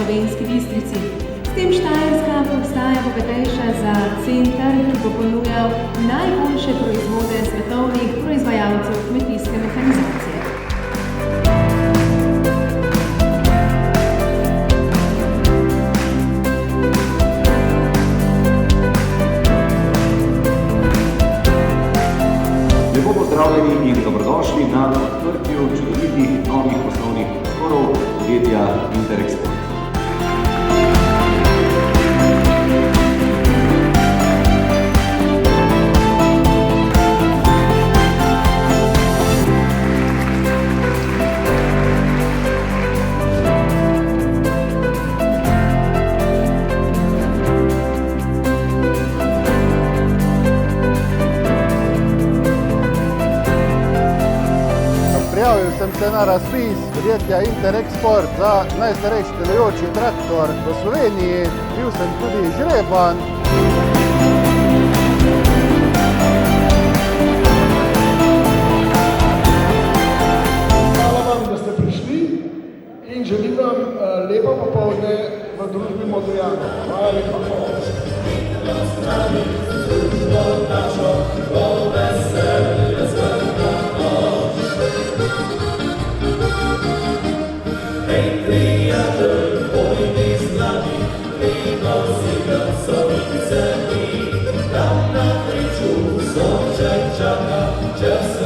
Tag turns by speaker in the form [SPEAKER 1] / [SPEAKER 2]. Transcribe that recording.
[SPEAKER 1] Slovenski Bistrici. S tem Štajerska postaja bogatejša za center, ki bo ponujal najboljše proizvode svetovnih proizvajalcev kmetijske mehanizacije.
[SPEAKER 2] Lepo pozdravljeni in dobrodošli na odprtju čudovitih novih poslovnih prostorov podjetja Interexport.
[SPEAKER 3] Prijavil sem se na razpis podjetja Interexport za najstarejši delujoči traktor v Sloveniji. Bil sem tudi izžreban.
[SPEAKER 4] Hvala vam, da ste prišli in želim vam lepo popoldne v družbi Modrijana. Hvala lepa.
[SPEAKER 5] Just